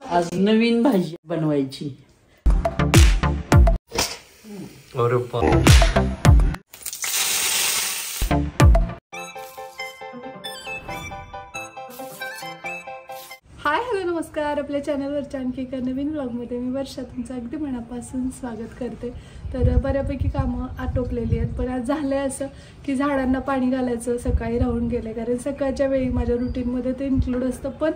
आज नवीन भाजी बनवायची. हाय हॅलो नमस्कार. आपल्या चॅनलवरच्या आणखी एका नवीन व्लॉगमध्ये मी वर्षा तुमचं अगदी मनापासून स्वागत करते. तर बऱ्यापैकी कामं आटोपलेली आहेत, पण आज झालंय असं की झाडांना पाणी घालायचं सकाळी राहून गेलं, कारण सकाळच्या वेळी माझ्या रुटीनमध्ये ते इन्क्लूड असतं. पण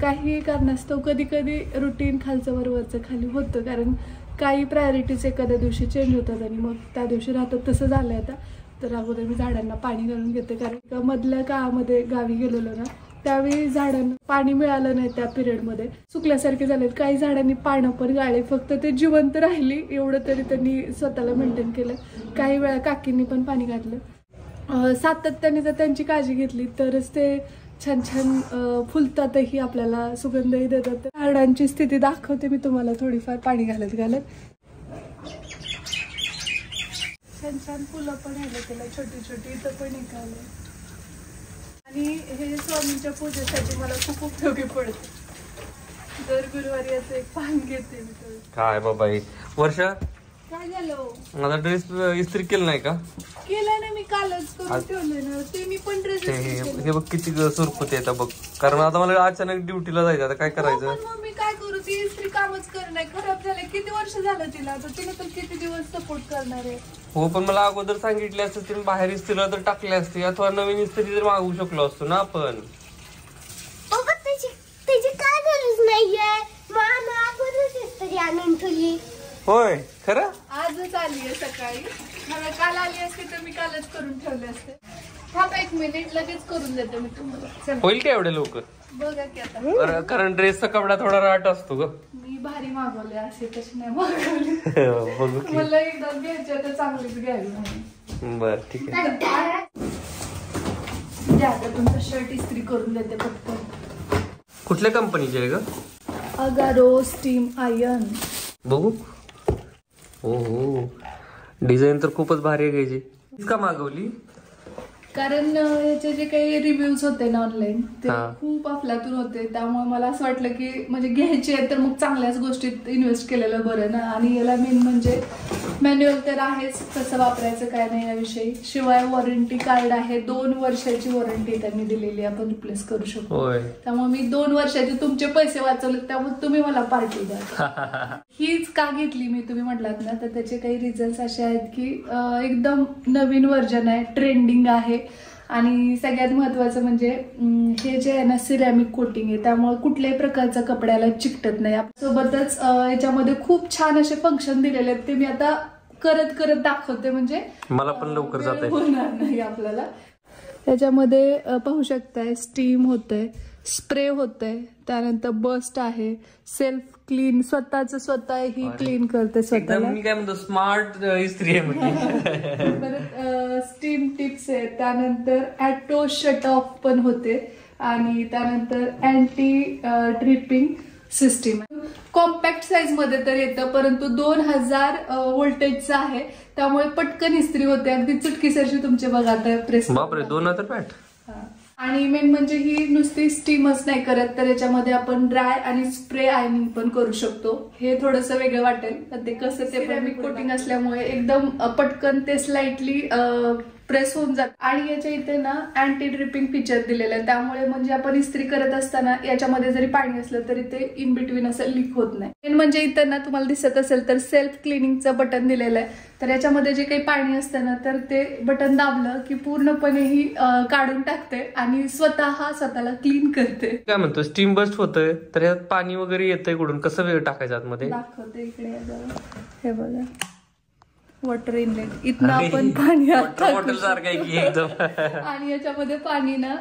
काही कारणास्तव कधी कधी रुटीन खालचं वरचं खाली होतं, कारण काही प्रायोरिटीज एखाद्या दिवशी चेंज होतात आणि मग त्या दिवशी राहतात. तसं झालं आता. तर अगोदर मी झाडांना पाणी घालून घेते, कारण मधल्या काळामध्ये गावी गेलेलो ना, त्यावेळी झाडांना पाणी मिळालं नाही. त्या पिरियडमध्ये सुकल्यासारखे झाले. काही झाडांनी पानं पण गाळले, फक्त ते जिवंत राहिली एवढं तरी त्यांनी स्वतःला मेंटेन केलं. काही वेळा काकींनी पण पाणी घातलं. सातत्याने जर त्यांची काळजी घेतली तरच ते छान छान फुलतातही, आपल्याला सुगंधही देतात. झाडांची स्थिती दाखवते मी तुम्हाला थोडीफार पाणी घालत छान छान फुलं पण आले त्याला, छोटी छोटी. इथं पण एक आले. आणि हे स्वामींच्या पूजेसाठी मला खूप उपयोगी पडते. दर गुरुवारी असं एक पान घेते मी. काय बाबा वर्षा, काय झालं? माझा ड्रेस इस्त्री केलं नाही का? केलं ना मी, कालच करून ठेवले ना ते. मी पण ड्रेस हे बघ किती सुरपत येतं बघ, कारण आता मला अचानक ड्युटीला जायचं. आता काय करायचं? मग मी काय करू? ती इस्त्री कामच कर नाही, खराब झाले. किती वर्ष झालं तिला, तर तिने तर किती दिवस सपोर्ट करणार आहे. हो, पण मला अगोदर सांगितले असते तुम्ही बाहेर इस्त्रीला तर टाकले असते, अथवा नवीन इस्त्री जर मागवू शकलो असतो ना आपण. त्याची काय गरज नाहीये, मामा अगोदरच इस्त्री आणून ठेवली. होय खरं? आजच आली आहे सकाळी. मला काल आली असते तर मी कालच करून ठेवले असते. थांब एक मिनिट, लगेच करून देते मी तुम्हाला. होईल का एवढे लवकर? बघा की आता, कारण ड्रेसचा कपडा थोडा राट असतो ग. मी भारी मागवले, असे तसे नाही मागवले. मला एकदा घ्यायचे तर चांगलीच घ्यावी म्हणून. बर ठीक आहे. द्या आता तुमचं शर्ट इस्त्री करून देते फक्त. कुठल्या कंपनीचे आहे ग? Agaro steam iron. बघू. हो, डिझाईन तर खूपच भारी आहे. घ्यायची का मागवली? कारण याचे जे काही रिव्ह्यूज होते ना ऑनलाईन, ते खूप अफलातून होते. त्यामुळे मला असं वाटलं की म्हणजे घ्यायची आहे तर मग चांगल्याच गोष्टीत इन्व्हेस्ट केलेलं बरं ना. आणि याला मेन म्हणजे मॅन्युअल तर आहेच, कसं वापरायचं काय नाही याविषयी. शिवाय वॉरंटी कार्ड आहे, 2 वर्षाची वॉरंटी त्यांनी दिलेली, आपण रिप्लेस करू शकतो. त्यामुळे मी 2 वर्षाचे तुमचे पैसे वाचवले, त्यामुळे तुम्ही मला पार्टी द्या. हीच का घेतली मी तुम्ही म्हटलात ना, तर त्याचे काही रिझन्स असे आहेत की एकदम नवीन व्हर्जन आहे, ट्रेंडिंग आहे. आणि सगळ्यात महत्वाचं म्हणजे हे जे आहे ना, सिरॅमिक कोटिंग आहे, त्यामुळे कुठल्याही प्रकारचा कपड्याला चिकटत नाही. सोबतच याच्यामध्ये खूप छान असे फंक्शन दिलेले आहेत, ते मी आता करत दाखवते, म्हणजे मला पण लवकर जाता होणार नाही आपल्याला. त्याच्यामध्ये पाहू शकताय, स्टीम होतंय, स्प्रे होतंय, त्यानंतर बस्ट आहे, सेल्फ क्लीन, स्वतःही क्लीन करते स्वतःला. मी काय म्हणतो, स्मार्ट इस्त्री आहे म्हणजे. परत स्टीम टिप्स आहे, त्यानंतर ॲटो शट ऑफ पण होते, आणि त्यानंतर anti dripping system. Compact size मध्ये तर येतं, परंतु 2000 व्होल्टेजचं आहे, त्यामुळे पटकन इस्त्री होते. अगदी चुटकीसरशी तुमचे बघा आता प्रेस. बापरे, 2000 पॅट. आणि मेन म्हणजे ही नुसती स्टीमच नाही करत, तर याच्यामध्ये आपण ड्राय आणि स्प्रे आयनिंग पण करू शकतो. हे थोडंसं वेगळं वाटेल, पण ते कसं, ते सिरॅमिक कोटिंग असल्यामुळे एकदम पटकन ते स्लाइटली प्रेस होऊन जात. आणि याच्या इथे ना अँटी ड्रिपिंग फीचर दिलेलं आहे, त्यामुळे म्हणजे आपण इस्त्री करत असताना याच्यामध्ये जरी पाणी असलं तरी ते इन बिटवीन असं लीक होत नाही. मेन म्हणजे इथं ना तुम्हाला दिसत असेल तर सेल्फ क्लिनिंगचं बटन दिलेलं आहे, तर याच्यामध्ये जे काही पाणी असतं ना, तर ते बटन दाबलं की पूर्णपणे ही काढून टाकते आणि स्वतःला क्लीन करते. काय म्हणतो, स्टीम बस्ट होतंय, तर यात पाणी वगैरे येतंय कुठून, कसं वेळ टाकायचं आतमध्ये? दाखवते इकडे. हे बघा, वॉटर इनलेट, इथनं आपण पाणी बॉटल सारखं एकदम. आणि याच्यामध्ये पाणी ना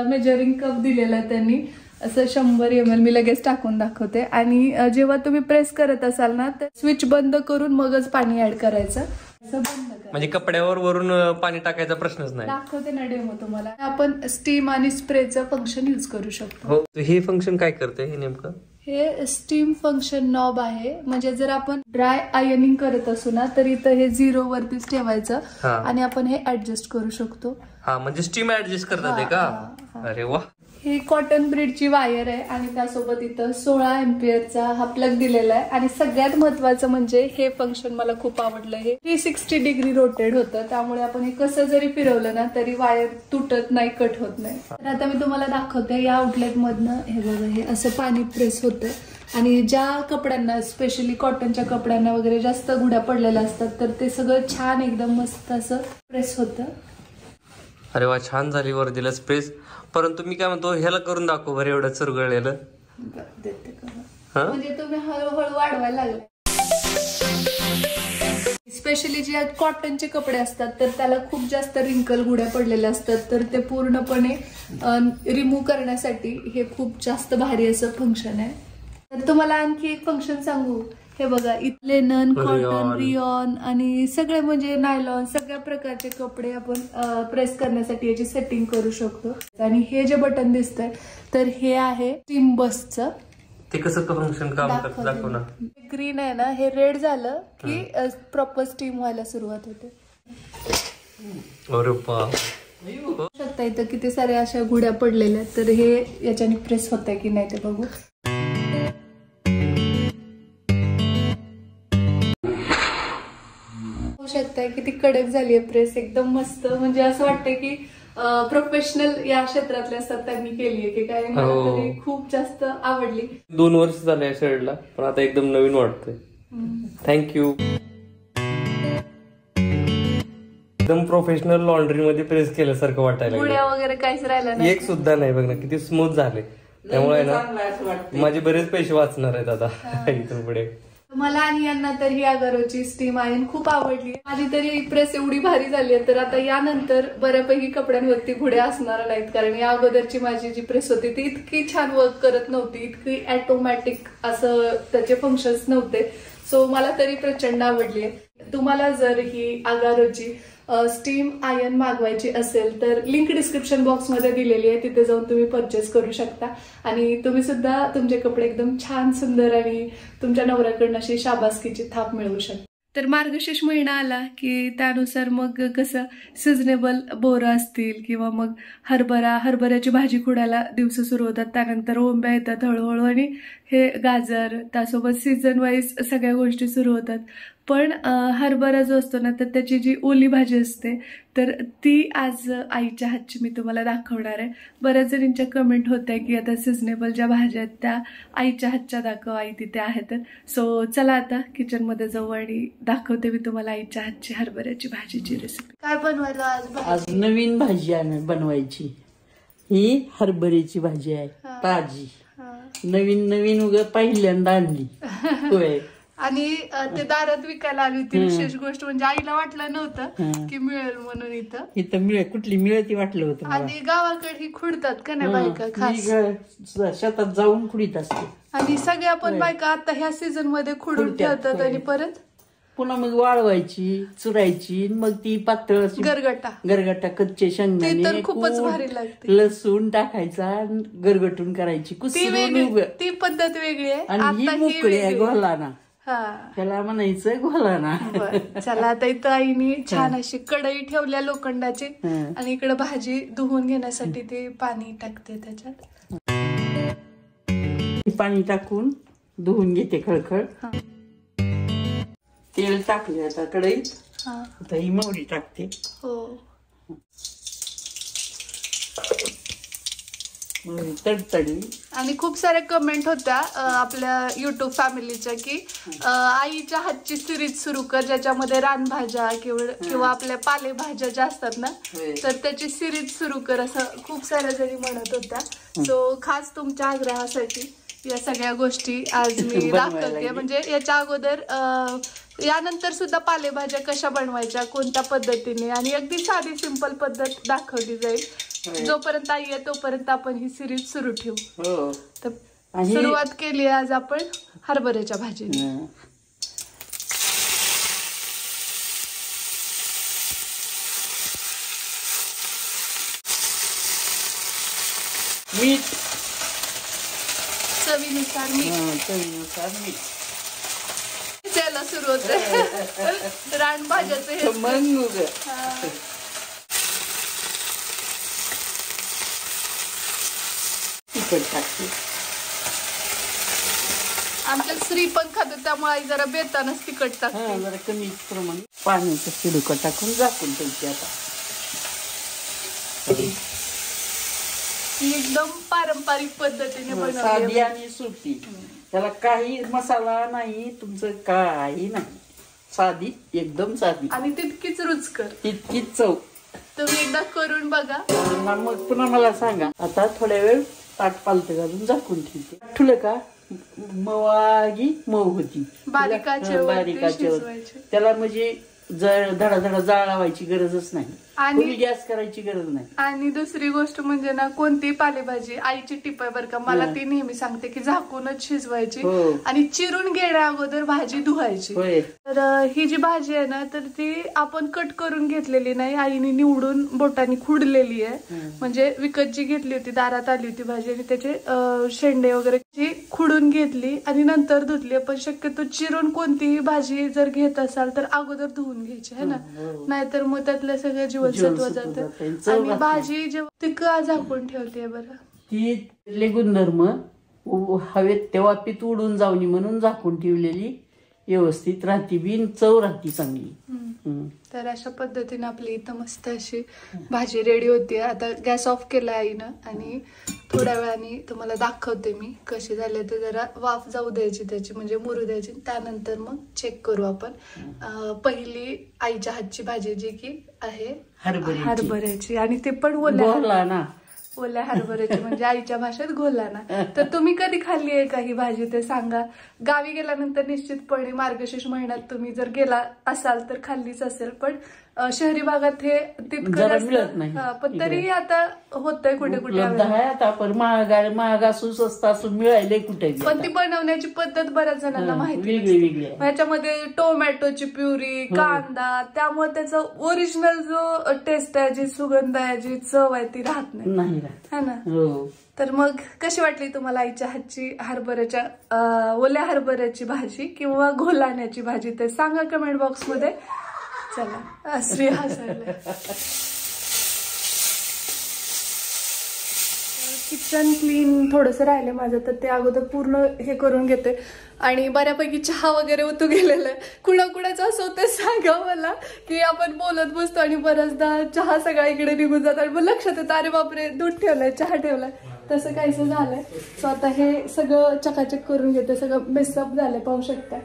मेजरिंग कप दिलेला आहे त्यांनी, असं 100 ml. मी लगेच टाकून दाखवते. आणि जेव्हा तुम्ही प्रेस करत असाल ना, तर स्विच बंद करून मगच पाणी ऍड करायचं. म्हणजे कपड्यावर वरून पाणी टाकायचा प्रश्नच नाही. दाखवते ना डेमो तुम्हाला. आपण स्टीम आणि स्प्रेचं फंक्शन युज करू शकतो. हो, हे फंक्शन काय करते हे नेमकं? हे स्टीम फंक्शन नॉब आहे, म्हणजे जर आपण ड्राय आयनिंग करत असू ना, तर इथं हे 0 वरतीच ठेवायचं आणि आपण हे ऍडजस्ट करू शकतो. म्हणजे स्टीम ऍडजस्ट करतात का? अरे वा. ही कॉटन ब्रीडची वायर आहे आणि त्यासोबत इथं 16 एम्पियरचा हा प्लग दिलेला आहे. आणि सगळ्यात महत्वाचं म्हणजे हे फंक्शन मला खूप आवडलं. हे 360 डिग्री रोटेट होतं, त्यामुळे आपण हे कसं जरी फिरवलं ना तरी वायर तुटत नाही, कट होत नाही. तर आता मी तुम्हाला दाखवते या आउटलेट मधनं. हे बघा, हे असं पाणी प्रेस होतं आणि ज्या कपड्यांना, स्पेशली कॉटनच्या कपड्यांना वगैरे जास्त घुड्या पडलेल्या असतात तर ते सगळं छान एकदम मस्त असं प्रेस होतं. अरे वा, छान झाली वर दिलं प्रेस. परंतु मी काय म्हणतो, ह्याला करून दाखव बरं एवढं चुरगळलेलं. देते का? म्हणजे तुम्ही हळूहळू वाढवायला लागले. स्पेशली जे कॉटनचे कपडे असतात तर त्याला खूप जास्त रिंकल गुड्या पडलेल्या असतात, तर ते पूर्णपणे रिमूव्ह करण्यासाठी हे खूप जास्त भारी असं फंक्शन आहे. तर तुम्हाला आणखी एक फंक्शन सांगू. हे बघा, इथले लेनन, कॉटन, रियॉन आणि सगळे म्हणजे नायलॉन, सगळ्या प्रकारचे कपडे आपण प्रेस करण्यासाठी याची सेटिंग करू शकतो. आणि हे जे बटन दिसतंय तर हे आहे स्टीम बसचं. ते कसं फंक्शन काम करतं दाखव ना. ग्रीन आहे ना, हे रेड झालं की प्रॉपर स्टीम व्हायला सुरुवात होते. अरे बाप, शकता इथं किती साऱ्या अशा गुड्या पडलेल्या, तर हे याच्याने प्रेस होत आहे की नाही ते बघू. होऊ शकताय किती कडक झाली आहे प्रेस, एकदम मस्त. म्हणजे असं वाटतंय की प्रोफेशनल या क्षेत्रातले असतात त्यांनी केली आहे की काय. मला तरी खूप जास्त आवडली. 2 वर्ष झाले या शर्टला, पण आता एकदम नवीन वाटतंय. थँक्यू. एकदम प्रोफेशनल लॉन्ड्री मध्ये प्रेस केल्यासारखं वाटायला गुड्या वगैरे काहीच राहिलं नाही, एक सुद्धा नाही. बघ ना किती स्मूथ झाले. त्यामुळे ना माझे बरेच पैसे वाचणार आहेत आता इथून पुढे. मला आणि यांना तर ही अगारोची स्टीम आयर्न खूप आवडली. माझी तरी प्रेस एवढी भारी झाली आहे, तर आता यानंतर बऱ्यापैकी कपड्यांवरती घुड्या असणार नाहीत. कारण या अगोदरची माझी जी प्रेस होती ती इतकी छान वर्क करत नव्हती, इतकी ऑटोमॅटिक असं त्याचे फंक्शन्स नव्हते. सो मला तरी प्रचंड आवडली आहे. तुम्हाला जर ही अगारोची स्टीम आयर्न मागवायची असेल तर लिंक डिस्क्रिप्शन बॉक्समध्ये दिलेली आहे, तिथे जाऊन तुम्ही परचेस करू शकता. आणि तुम्ही सुद्धा तुमचे कपडे एकदम छान, सुंदर आणि तुमच्या नवऱ्याकडून अशी शाबासकीची थाप मिळवू शकता. तर मार्गशीर्ष महिना आला की त्यानुसार मग कसं सिजनेबल बोरं असतील किंवा मग हरभऱ्याची भाजी खुडायला दिवस सुरू होतात. त्यानंतर ओंब्या येतात हळूहळू आणि हे गाजर, त्यासोबत सीझन वाईज सगळ्या गोष्टी सुरू होतात. पण हरभरा जो असतो ना, तर त्याची जी ओली भाजी असते तर ती आज आईच्या हातची मी तुम्हाला दाखवणार आहे. बऱ्याच जणींच्या कमेंट होत्या की आता सिजनेबल ज्या भाज्या आहेत त्या आईच्या हातच्या दाखव, आई तिथे आहे. तर सो चला आता किचनमध्ये जाऊ आणि दाखवते मी तुम्हाला आईच्या हातची हरभऱ्याची भाजीची रेसिपी. काय बनवायचं आज नवीन भाजी आहे बनवायची. ही हरभऱ्याची भाजी आहे, ताजी, नवीन उगा पहिल्यांदा आणली. होय. आणि ते दारात विकायला आली होती. विशेष गोष्ट म्हणजे आईला वाटलं नव्हतं की मिळेल म्हणून इथं कुठली मिळती वाटलं होतं. आणि गावाकडे ही खुडतात का नाही बायका, खास शेतात जाऊन खुडीत असते. आणि सगळ्या पण बायका आता ह्या सीझन मध्ये खुडून ठेवतात आणि परत पुन्हा मग वाळवायची, चुरायची, मग ती पातळ गरगटा कच्चे शेंगदाणे, खूपच भारी लागते. लसूण टाकायचा, गरगटून करायची. ती पद्धत वेगळी आहे. आणि ही मोकळी आहे, घोलाना. त्याला म्हणायचं घोलाना. चला आता इथं आईने छान अशी कढई ठेवल्या लोखंडाची आणि इकडे भाजी धुवून घेण्यासाठी ते पाणी टाकते. त्याच्यात पाणी टाकून धुवून घेते खळखळ. तेल टाकले आता कढईत. आता ही मोहरी टाकते. हो, तडतडली. आणि खूप साऱ्या कमेंट होत्या आपल्या युट्यूब फॅमिलीच्या की आईच्या हातची सिरीज सुरू कर, ज्याच्यामध्ये रानभाज्या किंवा आपल्या पालेभाज्या ज्या असतात ना, तर त्याची सिरीज सुरू कर, असं खूप साऱ्या जणी म्हणत होत्या. सो खास तुमच्या आग्रहासाठी या सगळ्या गोष्टी आज मी दाखवते. म्हणजे याच्या अगोदर यानंतर सुद्धा पालेभाज्या कशा बनवायच्या, कोणत्या पद्धतीने, आणि अगदी साधी सिंपल पद्धत दाखवली जाईल. जोपर्यंत आई आहे तोपर्यंत आपण ही सिरीज सुरू ठेवू. तर सुरुवात केली आज आपण हरभऱ्याच्या भाजीने. मीठ चवीनुसार मीठ त्याला सुरू होत रानभाज्याचं मग तिखट टाकते. आमच्या श्री पण खातो त्यामुळे आई जरा बेतानच तिखट टाकते. जरा कमी प्रमाण पाण्याचं शिडकं टाकून झाकून ठेवते. आता एकदम पारंपरिक पद्धतीने साधी बनवली. आणि सुटी. त्याला काही मसाला नाही, तुमचं काही नाही. साधी, एकदम साधी आणि तितकीच रुचकर, तितकीच चव. तुम्ही एकदा करून बघा. मग पुन्हा मला सांगा. आता थोड्या वेळ ताट पालत घालून झाकून ठेवते. ठुलं का मवागी मऊ होती. बारीकाचे त्याला म्हणजे धडाधडा जाळ लावायची गरजच नाही आणि गॅस करायची गरज नाही. आणि दुसरी गोष्ट म्हणजे ना, कोणतीही पालेभाजी आईची टिप आहे बरं का, मला ती नेहमी सांगते की झाकूनच शिजवायची आणि चिरून घेण्या अगोदर भाजी धुवायची. तर ही जी भाजी आहे ना, तर ती आपण कट करून घेतलेली नाही, आईने निवडून बोटाने खुडलेली आहे. म्हणजे विकत जी घेतली होती, दारात आली होती भाजी आणि त्याचे शेंडे वगैरे खुडून घेतली आणि नंतर धुतली. पण शक्यतो चिरून कोणतीही भाजी जर घेत असाल तर अगोदर धुवून घ्यायची आहे ना, नाहीतर मग त्यातल्या सगळ्या जीवनसत्व जातात. आणि भाजी जेव्हा ती का झाकून ठेवते बरं, ती गुणधर्म हवेत तेव्हा पीत उडून जाऊनी म्हणून झाकून ठेवलेली व्यवस्थित राहती, बिन चव राहती चांगली. तर अशा पद्धतीने आपली इथं मस्त अशी भाजी रेडी होती. आता गॅस ऑफ केला आईनं आणि थोड्या वेळाने तुम्हाला दाखवते मी कशी झाली. तर जरा वाफ जाऊ द्यायची त्याची, म्हणजे मुरू द्यायची. त्यानंतर मग चेक करू आपण. पहिली आईच्या हातची भाजी जी की आहे हरभऱ्याची, आणि ते पण ओल्या हरभऱ्याची, म्हणजे आईच्या भाषेत घोला ना. तर तुम्ही कधी खाल्ली आहे का ही भाजी ते सांगा. गावी गेल्यानंतर निश्चितपणे मार्गशीर्ष महिन्यात तुम्ही जर गेला असाल तर खाल्लीच असेल, पण शहरी भागात हे तितकं मिळत नाही. पण तरी आता होतंय कुठे कुठे. आता पण महाग असू स्वस्त असू मिळाले कुठे. पण ती बनवण्याची पद्धत बऱ्याच जणांना माहिती वेगळी. ह्याच्यामध्ये टोमॅटोची प्युरी, कांदा, त्यामुळे त्याचा ओरिजिनल जो टेस्ट आहे, जी सुगंध आहे, जी चव आहे ती राहत नाही है ना. तर मग कशी वाटली तुम्हाला आईच्या हातची ओल्या हरभऱ्याची भाजी किंवा घोलाण्याची भाजी ते सांगा कमेंट बॉक्स मध्ये. चला श्री हसायला. किचन क्लीन थोडंसं राहिलं माझं, तर ते अगोदर पूर्ण हे करून घेते. आणि बऱ्यापैकी चहा वगैरे होतो गेलेलं आहे. कुणाकुणाचं असं होतं सांगा मला की आपण बोलत बसतो आणि बऱ्याचदा चहा सगळ्या इकडे निघून जातात आणि मग लक्षात येतं अरे बापरे दूध ठेवलंय, चहा ठेवलाय. तसं काहीसं झालंय. सो आता हे सगळं चकाचक करून घेते. सगळं मेसअप झालंय पाहू शकता.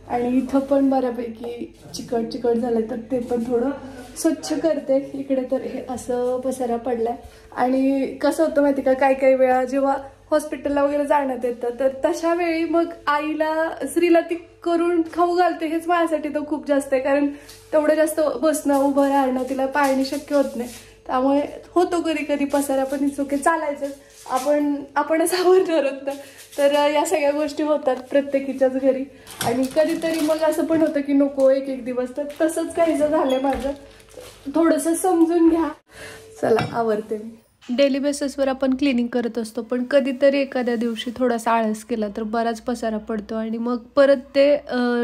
आणि इथं पण बऱ्यापैकी चिकट झालंय, तर ते पण थोडं स्वच्छ करते. इकडे तर हे असं पसारा पडलाय. आणि कसं होतं माहिती का, काही वेळा जेव्हा हॉस्पिटलला वगैरे जाण्यात येतं तर तशा वेळी मग आईला श्रीला ती करून खाऊ घालते. हेच माझ्यासाठी तर खूप जास्त आहे, कारण तेवढं जास्त बसणं उभं राहणं तिला पाळणे शक्य होत नाही. त्यामुळे होतो कधी पसारा, पण इट्स ओके, चालायचं. आपणच आवडणार होतं. तर या सगळ्या गोष्टी होतात प्रत्येकीच्याच घरी. आणि कधीतरी मग असं पण होतं की नको एक दिवस. तर तसंच काहीसं झालंय माझं. थोडंसं समजून घ्या. चला आवरते मी. डेली बेसिसवर आपण क्लिनिंग करत असतो, पण कधीतरी एखाद्या दिवशी थोडासा आळस केला तर बराच पसारा पडतो आणि मग परत ते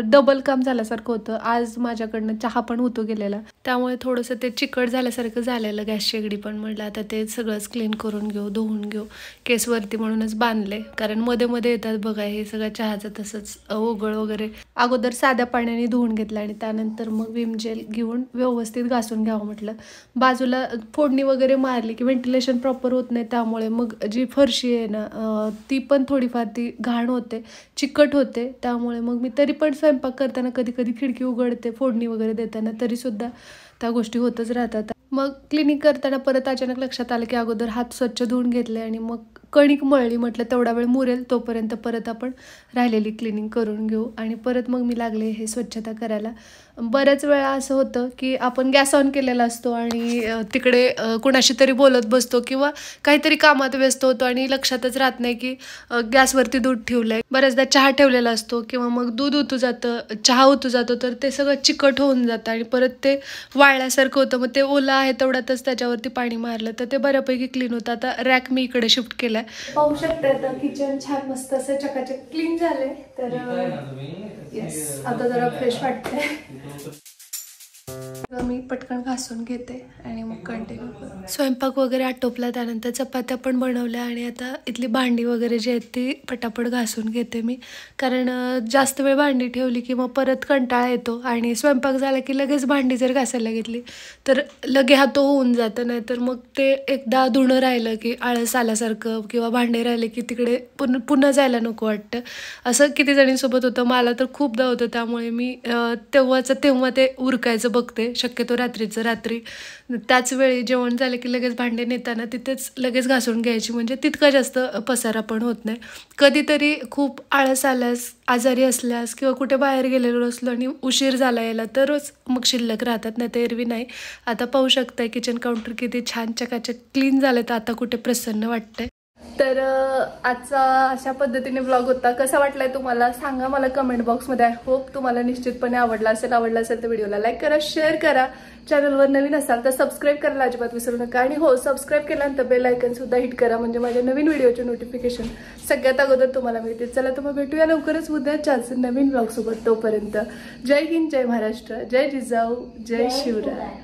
डबल काम झाल्यासारखं होतं. आज माझ्याकडनं चहा पण होतो गेलेला, त्यामुळे थोडंसं ते चिकट झाल्यासारखं झालेलं. गॅस शेगडी पण म्हटलं आता ते सगळंच क्लीन करून घेऊ, धुवून घेऊ. केसवरती म्हणूनच बांधले, कारण मध्ये येतात बघा हे सगळं चहाचं तसंच ओघळ वगैरे. अगोदर साध्या पाण्याने धुवून घेतलं आणि त्यानंतर मग विम जेल घेऊन व्यवस्थित घासून घ्यावं म्हटलं. बाजूला फोडणी वगैरे मारली की व्हेंटिलेशन प्रॉपर होत नाही, त्यामुळे मग जी फरशी आहे ना ती पण थोडीफार ती घाण होते, चिकट होते. त्यामुळे मग मी तरी पण स्वयंपाक करताना कधी खिडकी उघडते, फोडणी वगैरे देताना, तरी सुद्धा त्या गोष्टी होतच राहतात. मग क्लिनिक करताना परत अचानक लक्षात आलं की अगोदर हात स्वच्छ धुवून घेतले आणि मग कणिक मळली. म्हटलं तेवढा वेळ मुरेल, तोपर्यंत परत आपण राहिलेली क्लिनिंग करून घेऊ. आणि परत मग मी लागले हे स्वच्छता करायला. बऱ्याच वेळा असं होतं की आपण गॅस ऑन केलेला असतो आणि तिकडे कुणाशी तरी बोलत बसतो किंवा काहीतरी कामात व्यस्त होतो आणि लक्षातच राहत नाही की गॅसवरती दूध ठेवलंय. बऱ्याचदा चहा ठेवलेला असतो किंवा मग दूध उतू जातं, चहा उतू जातो, तर ते सगळं चिकट होऊन जातं आणि परत ते वाळल्यासारखं होतं. मग ते ओलं आहे तेवढ्यातच त्याच्यावरती पाणी मारलं तर ते बऱ्यापैकी क्लीन होतं. आता रॅक मी इकडे शिफ्ट केलाय. पाहू शकता आता किचन छान मस्त असं चकाचक क्लीन झालंय. तर येस, आता जरा फ्रेश वाटतंय. मी पटकन घासून घेते आणि मग कंटिन्यू करते. स्वयंपाक वगैरे आटोपला, त्यानंतर चपात्या पण बनवल्या आणि आता इथली भांडी वगैरे जी आहेत ती पटापट घासून घेते मी. कारण जास्त वेळ भांडी ठेवली की मग परत कंटाळा येतो आणि स्वयंपाक झाला की लगेच भांडी जर घासायला घेतली तर लगे हातो होऊन जातं. नाही तर मग ते एकदा धुणं राहिलं की आळस आल्यासारखं किंवा भांडे राहिले की तिकडे पुन्हा जायला नको वाटतं. असं किती जणींसोबत होतं, मला तर खूपदा होतं. त्यामुळे मी तेव्हा ते उरकायचं बघते, शक्यतो रात्रीचं रात्री. त्याच वेळी जेवण झालं की लगेच भांडे नेताना तिथेच लगेच घासून घ्यायची, म्हणजे तितका जास्त पसारा पण होत नाही. कधीतरी खूप आळस आल्यास, आजारी असल्यास किंवा कुठे बाहेर गेलेलो असलो आणि उशीर झाला यायला तरच मग शिल्लक राहतात, नाही तर एरवी नाही. आता पाहू शकताय किचन काउंटर किती छान चकाचक क्लीन झालं, तर आता कुठे प्रसन्न वाटतंय. तर आजचा अशा पद्धतीने ब्लॉग होता. कसा वाटलाय तुम्हाला सांगा मला कमेंट बॉक्समध्ये. आय होप तुम्हाला निश्चितपणे आवडला असेल तर व्हिडिओला लाईक करा, शेअर करा. चॅनलवर नवीन असाल तर सबस्क्राईब करायला अजिबात विसरू नका. आणि हो, सबस्क्राईब केल्यानंतर बेल आयकन सुद्धा हिट करा, म्हणजे माझ्या नवीन व्हिडिओचे नोटिफिकेशन सगळ्यात अगोदर तुम्हाला मिळतील. चला तर मग भेटूया लवकरच उद्याच्याच नवीन ब्लॉग सोबत. तोपर्यंत जय हिंद, जय महाराष्ट्र, जय जिजाऊ, जय शिवराय.